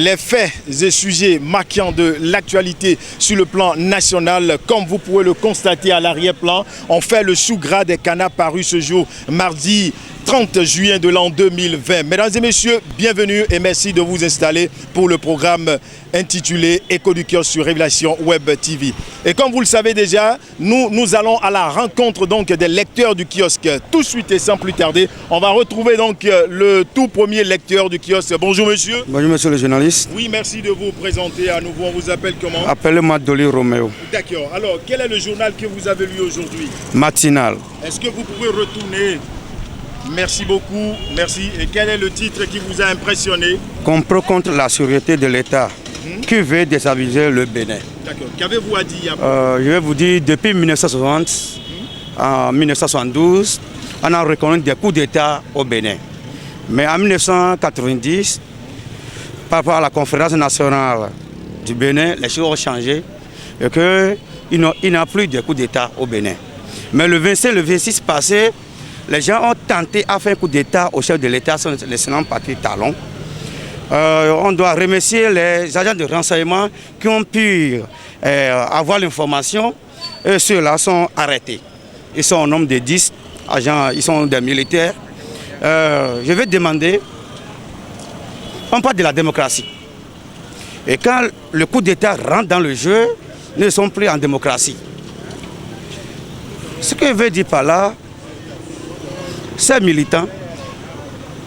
Les faits et sujets marquants de l'actualité sur le plan national, comme vous pouvez le constater à l'arrière-plan, on fait le sous-gras des canards paru ce jour, mardi 30 juillet de l'an 2020. Mesdames et messieurs, bienvenue et merci de vous installer pour le programme intitulé Écho du kiosque sur Révélation Web TV. Et comme vous le savez déjà, nous allons à la rencontre donc des lecteurs du kiosque. Tout de suite et sans plus tarder, on va retrouver donc le tout premier lecteur du kiosque. Bonjour monsieur. Bonjour monsieur le journaliste. Oui, merci de vous présenter à nouveau. On vous appelle comment? Appelez-moi Dolly Roméo. D'accord. Alors, quel est le journal que vous avez lu aujourd'hui? Matinal. Est-ce que vous pouvez retourner? Merci beaucoup, merci. Et quel est le titre qui vous a impressionné? Complot contre la sûreté de l'État qui veut déstabiliser le Bénin. D'accord. Qu'avez-vous à dire? Je vais vous dire, depuis 1960, en 1972, on a reconnu des coups d'État au Bénin. Mais en 1990, par rapport à la conférence nationale du Bénin, les choses ont changé et qu'il n'y a plus de coups d'État au Bénin. Mais le 25 et le 26 passé, les gens ont tenté à faire un coup d'État au chef de l'État, le sénat Patrick Talon. On doit remercier les agents de renseignement qui ont pu avoir l'information et ceux-là sont arrêtés. Ils sont au nombre de 10 agents, ils sont des militaires. Je vais demander, on parle de la démocratie. Et quand le coup d'État rentre dans le jeu, nous ne sommes plus en démocratie. Ce que je veux dire par là, ces militants,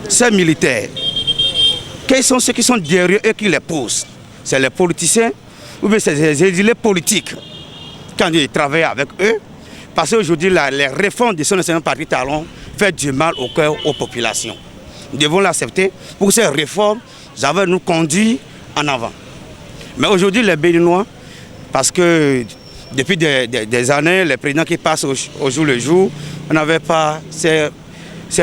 ces militaires, quels sont ceux qui sont derrière eux qui les posent? C'est les politiciens ou bien c'est les exilés politiques quand ils travaillent avec eux? Parce qu'aujourd'hui, les réformes de son ancien parti Talon font du mal au cœur aux populations. Nous devons l'accepter pour que ces réformes nous conduisent en avant. Mais aujourd'hui, les Béninois, parce que depuis des années, les présidents qui passent au jour le jour, on n'avait pas ces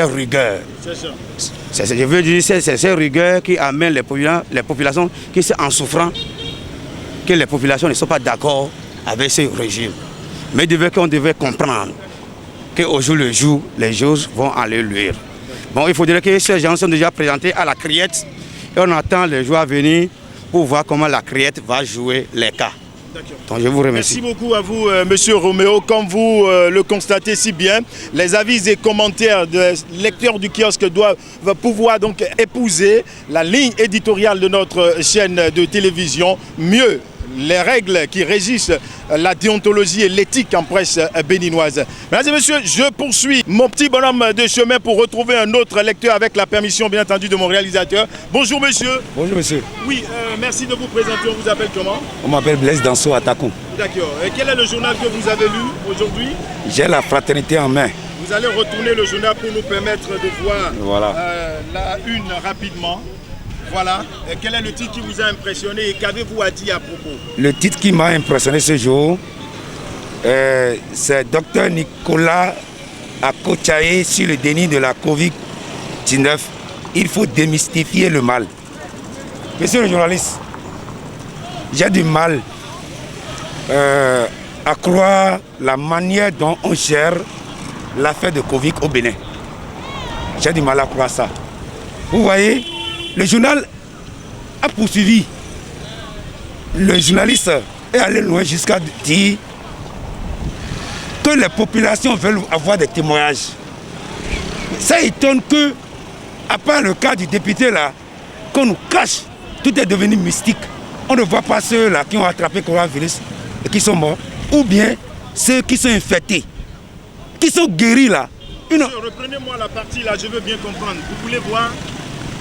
rigueurs. C'est ça. Je veux dire, c'est ces rigueurs qui amènent les populations qui sont en souffrance, que les populations ne sont pas d'accord avec ce régime. Mais on devait comprendre qu'au jour le jour, les choses vont aller luire. Bon, il faudrait que ces gens soient déjà présentés à la criette et on attend les jours à venir pour voir comment la criette va jouer les cas. Donc, je vous remercie. Merci beaucoup à vous, monsieur Roméo. Comme vous le constatez si bien, les avis et commentaires des lecteurs du kiosque doivent pouvoir donc épouser la ligne éditoriale de notre chaîne de télévision. Mieux, les règles qui régissent la déontologie et l'éthique en presse béninoise. Mesdames et messieurs, je poursuis mon petit bonhomme de chemin pour retrouver un autre lecteur avec la permission bien entendu de mon réalisateur. Bonjour monsieur. Bonjour monsieur. Oui, merci de vous présenter. On vous appelle comment? On m'appelle Blaise Danso Atakou. D'accord. Et quel est le journal que vous avez lu aujourd'hui? J'ai la fraternité en main. Vous allez retourner le journal pour nous permettre de voir la une rapidement. Voilà. Et quel est le titre qui vous a impressionné et qu'avez-vous à dire à propos? Le titre qui m'a impressionné ce jour, c'est Dr Nicolas Akochaye sur le déni de la Covid-19. Il faut démystifier le mal. Monsieur le journaliste, j'ai du mal à croire la manière dont on gère l'affaire de Covid au Bénin. J'ai du mal à croire ça. Vous voyez, le journal a poursuivi. Le journaliste est allé loin jusqu'à dire que les populations veulent avoir des témoignages. Ça étonne que, à part le cas du député là, qu'on nous cache, tout est devenu mystique. On ne voit pas ceux-là qui ont attrapé le coronavirus et qui sont morts, ou bien ceux qui sont infectés, qui sont guéris là. Reprenez-moi la partie là, je veux bien comprendre. Vous voulez voir?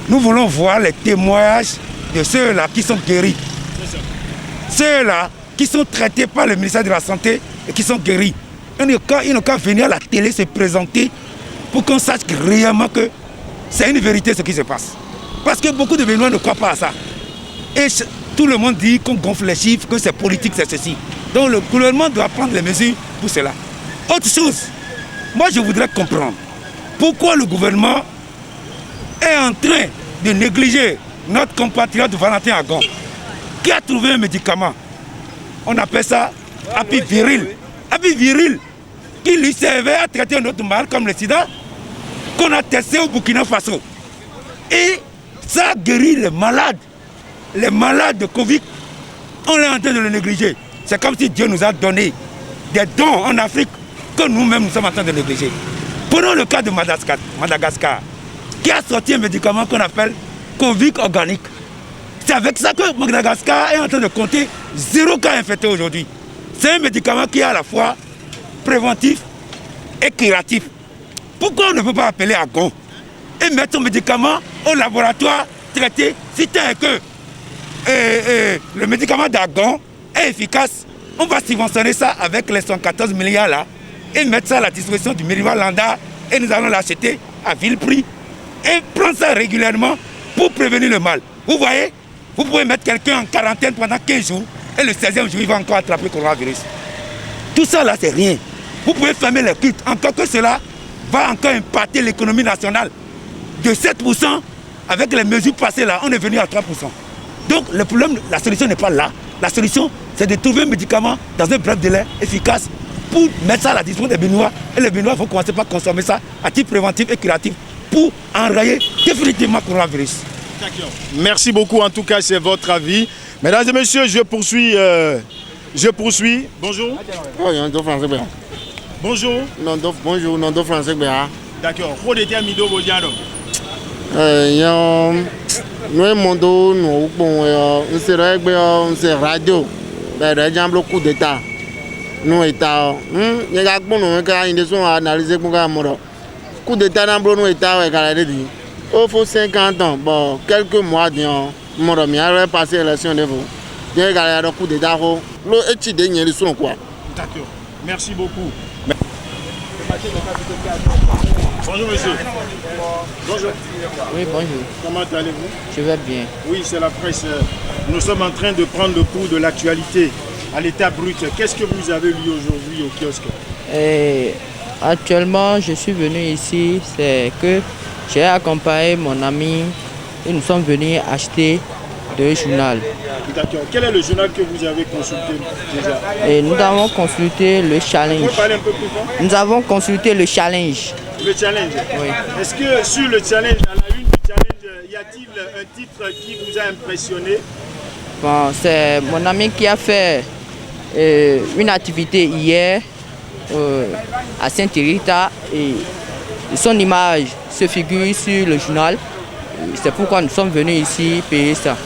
Nous voulons voir les témoignages de ceux-là qui sont guéris. Ceux-là qui sont traités par le ministère de la Santé et qui sont guéris. Ils n'ont qu'à venir à la télé se présenter pour qu'on sache réellement que c'est une vérité ce qui se passe. Parce que beaucoup de Béninois ne croient pas à ça. Et tout le monde dit qu'on gonfle les chiffres, que c'est politique, c'est ceci. Donc le gouvernement doit prendre les mesures pour cela. Autre chose, moi je voudrais comprendre pourquoi le gouvernement est en train de négliger notre compatriote Valentin Agon, qui a trouvé un médicament. On appelle ça Apiviril. Apiviril, qui lui servait à traiter un autre mal comme le sida, qu'on a testé au Burkina Faso. Et ça guérit les malades. les malades de Covid, on est en train de le négliger. C'est comme si Dieu nous a donné des dons en Afrique que nous-mêmes nous sommes en train de négliger. Prenons le cas de Madagascar, qui a sorti un médicament qu'on appelle Covid organique. C'est avec ça que Madagascar est en train de compter 0 cas infectés aujourd'hui. C'est un médicament qui est à la fois préventif et curatif. Pourquoi on ne peut pas appeler à Gon et mettre son médicament au laboratoire traité si tel que le médicament d'Agon est efficace? On va subventionner ça avec les 114 milliards là et mettre ça à la disposition du Miriva Landa et nous allons l'acheter à vil prix et prendre ça régulièrement pour prévenir le mal. Vous voyez, vous pouvez mettre quelqu'un en quarantaine pendant 15 jours et le 16e jour il va encore attraper le coronavirus. Tout ça là c'est rien. Vous pouvez fermer les cultes, encore que cela va encore impacter l'économie nationale. De 7%, avec les mesures passées là, on est venu à 3%. Donc le problème, la solution n'est pas là. La solution, c'est de trouver un médicament dans un bref délai efficace pour mettre ça à la disposition des Béninois. Et les Béninois vont commencer par consommer ça à titre préventif et curatif pour enrayer définitivement le coronavirus. Merci beaucoup, en tout cas, c'est votre avis. Mesdames et messieurs, je poursuis. Bonjour. Bonjour. Bonjour, non de français bien. D'accord. Rodétia Mido Bodiano. Nous mondo nous bon on serait on c'est radio. Ben exemple coup d'état. Nous état. Il y a bon nous quand ils sont analyser pour camera. Coup d'état dans nous état avec la dit. Il faut 50 ans. Bon, quelques mois disons mon ami a passé l'élection de vous. Il y a un coup d'état. Le étude ils sont quoi. D'accord. Merci beaucoup. Bonjour monsieur. Bonjour. Oui, bonjour. Comment allez-vous? Je vais bien. Oui, c'est la presse. Nous sommes en train de prendre le pouls de l'actualité à l'état brut. Qu'est-ce que vous avez lu aujourd'hui au kiosque? Actuellement, je suis venu ici, c'est que j'ai accompagné mon ami et nous sommes venus acheter deux journaux. D'accord. Quel est le journal que vous avez consulté déjà? Et nous avons consulté le challenge. Vous pouvez parler un peu plus fort? Nous avons consulté le challenge. Le challenge? Oui. Est-ce que sur le challenge, à la une du challenge, y a-t-il un titre qui vous a impressionné? Bon, c'est mon ami qui a fait une activité hier à Saint-Rita et son image se figure sur le journal. C'est pourquoi nous sommes venus ici payer ça.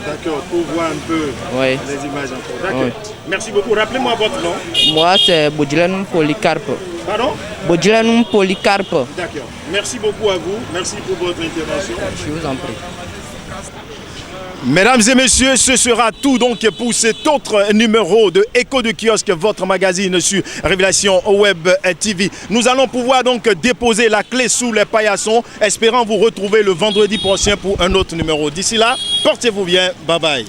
D'accord, pour voir un peu Oui. les images encore. D'accord. Oui. Merci beaucoup. Rappelez-moi votre nom. Moi, c'est Bodilanum Polycarpe. Pardon? Bodilanum Polycarpe. D'accord. Merci beaucoup à vous. Merci pour votre intervention. Je vous en prie. Mesdames et messieurs, ce sera tout donc pour cet autre numéro de Écho de Kiosque, votre magazine sur Révélation Web TV. Nous allons pouvoir donc déposer la clé sous les paillassons, espérant vous retrouver le vendredi prochain pour un autre numéro. D'ici là, portez-vous bien. Bye bye.